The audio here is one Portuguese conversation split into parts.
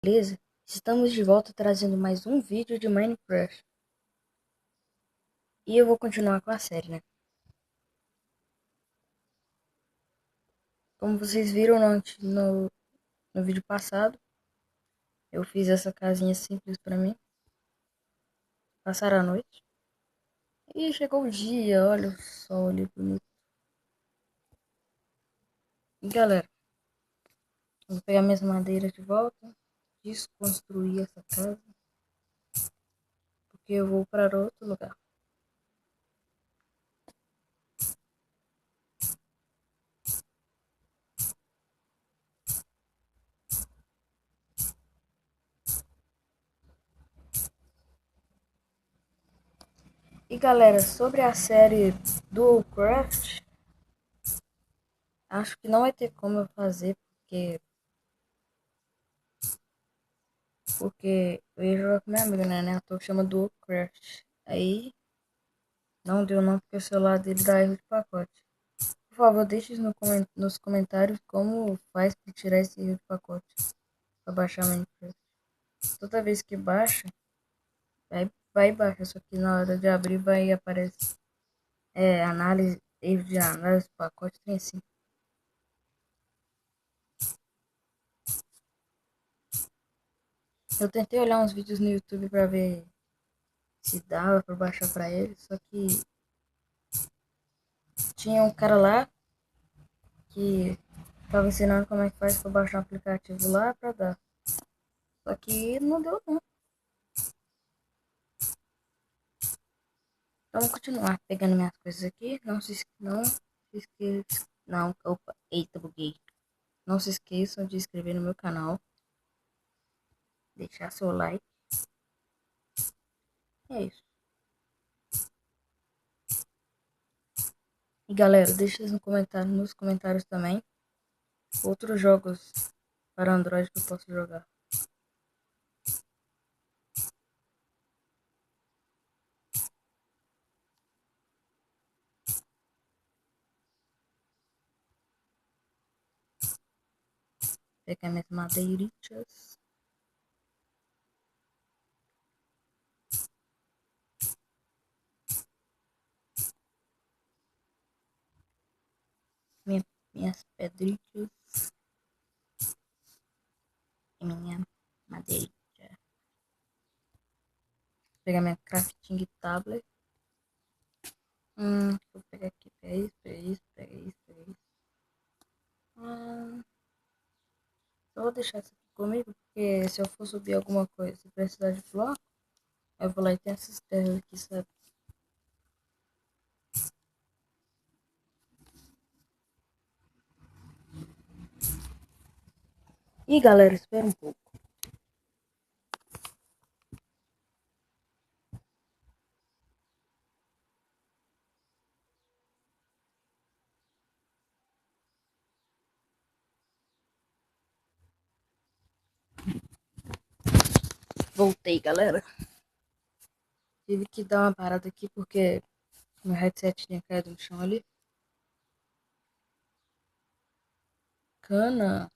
Beleza? Estamos de volta trazendo mais um vídeo de Minecraft. E eu vou continuar com a série, né? Como vocês viram no vídeo passado, eu fiz essa casinha simples pra mim, passar a noite. E chegou o dia, olha o sol ali bonito. E galera, eu vou pegar minhas madeiras de volta, desconstruir essa casa, porque eu vou para outro lugar. E galera, sobre a série do Craft, acho que não vai ter como eu fazer, porque eu ia jogar com minha amiga, né? A toa chama Dual Craft. Aí não deu não, porque o celular dele dá erro de pacote. Por favor, deixe nos comentários como faz para tirar esse erro de pacote. Para baixar o Minecraft. Toda vez que baixa, vai e baixa. Só que na hora de abrir vai aparecer análise, erro de análise de pacote, tem assim. Eu tentei olhar uns vídeos no YouTube para ver se dava para baixar para ele, só que tinha um cara lá que tava ensinando como é que faz para baixar um aplicativo lá para dar. Só que não deu não. Então, vamos continuar pegando minhas coisas aqui. Não se esqueça. Não, opa, eita, buguei. Não se esqueçam de inscrever no meu canal, deixar seu like. É isso. E galera, deixa nos comentários também outros jogos para Android que eu posso jogar. Pegar minhas madeiritas. Minhas pedritas e minha madeirita. Pegar minha crafting tablet. Vou pegar aqui, pega isso, pega isso, pega isso, pega isso. Eu vou deixar isso aqui comigo, porque se eu for subir alguma coisa, se precisar de bloco, eu vou lá e tem essas terras aqui, sabe? E galera, espera um pouco. Voltei, galera. Tive que dar uma parada aqui porque meu headset tinha caído no chão ali. Cana.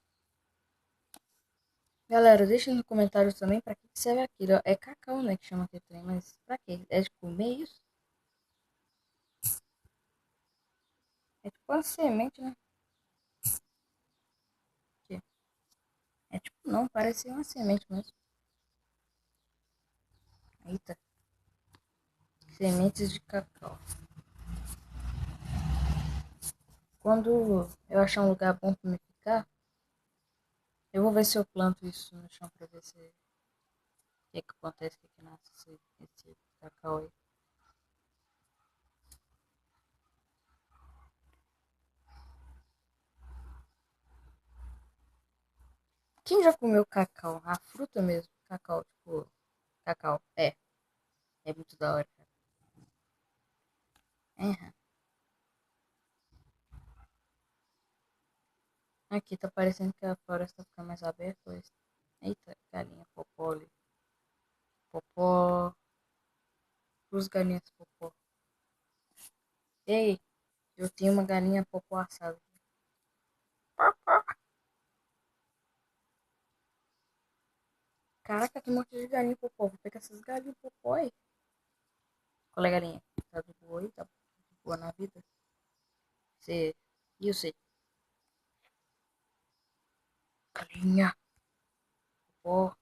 Galera, deixa nos comentários também pra que serve aquilo. É cacau, né, que chama aquele trem, mas pra quê? É de comer isso? É tipo uma semente, né? É tipo, não, parece uma semente mesmo. Eita, sementes de cacau. Quando eu achar um lugar bom pra me ficar, eu vou ver se eu planto isso no chão pra ver se o que acontece, que nasce esse cacau aí. Quem já comeu cacau? A fruta mesmo, cacau, tipo, cacau. É muito da hora, cara. É. Aqui tá parecendo que a floresta fica mais aberta hoje. Eita, galinha popó ali. Popó. Duas galinhas popó. Ei, eu tenho uma galinha popó assada. Caraca, que monte de galinha popó. Vou pegar essas galinhas popó aí. Qual é, galinha? Tá de boa aí? Tá de boa na vida? Você... E você? Galinha popó.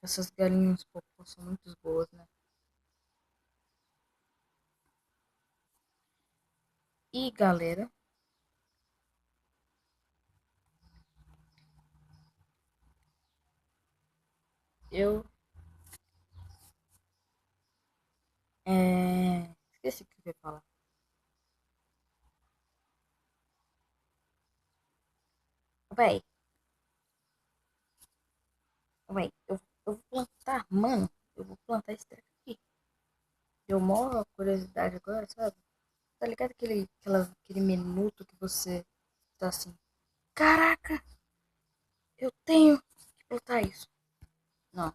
Essas galinhas popó são muito boas, né? E, galera, eu... Esqueci o que eu ia falar. Véi, véi, eu vou plantar, mano. Eu vou plantar esse treco aqui. Deu maior curiosidade agora, sabe? Tá ligado aquele minuto que você tá assim, caraca, eu tenho que plantar isso. Não,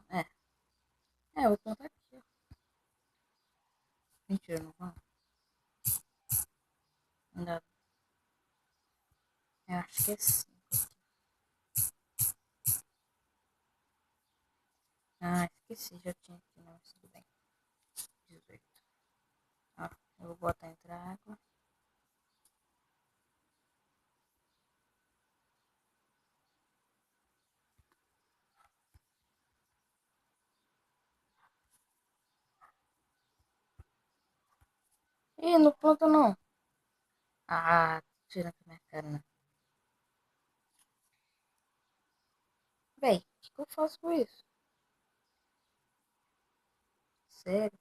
eu vou plantar aqui, ó. Mentira, não vou. Ainda, eu acho que é 5. Ah, esqueci, já tinha aqui, não, tudo bem. 18. Ó, eu vou botar entrar água. Ih, não planta não. Ah, tira com a minha cara, né? Véi, o que eu faço com isso? Sério?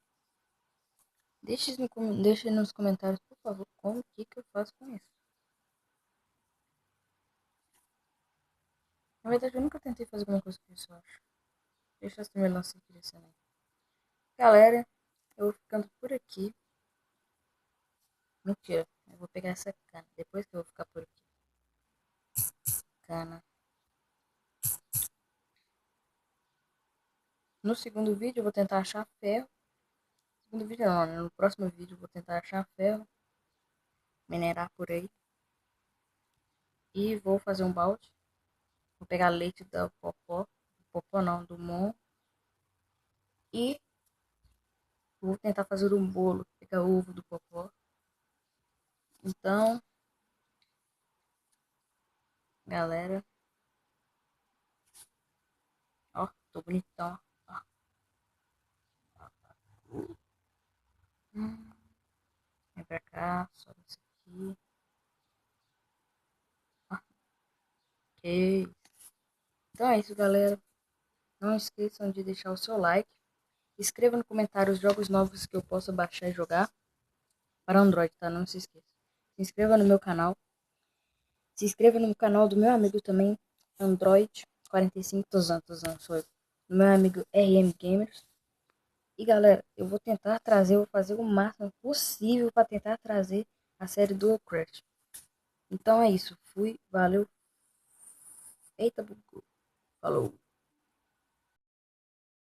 Deixe nos comentários, por favor, como que eu faço com isso. Na verdade, eu nunca tentei fazer alguma coisa com isso, eu acho. Deixa essa melancia crescendo aí. Galera, eu vou ficando por aqui. Mentira, eu vou pegar essa cana. Depois que eu vou ficar por aqui. Cana. No segundo vídeo, eu vou tentar achar ferro. No segundo vídeo, não, né? No próximo vídeo, eu vou tentar achar ferro. Minerar por aí. E vou fazer um balde. Vou pegar leite da Popó. Popó não, do Mon. E vou tentar fazer um bolo. Pegar o ovo do Popó. Então, galera. Ó, tô bonitão. Ó. Hum, vem pra cá, sobe isso aqui. Ó, ok. Então é isso, galera. Não esqueçam de deixar o seu like. Escreva no comentário os jogos novos que eu possa baixar e jogar. Para Android, tá? Não se esqueça. Se inscreva no meu canal. Se inscreva no canal do meu amigo também, Android 45. Tô usando, sou eu. Do meu amigo RM Gamers. E galera, eu vou tentar trazer, vou fazer o máximo possível para tentar trazer a série do Crash. Então é isso. Fui, valeu. Eita, falou.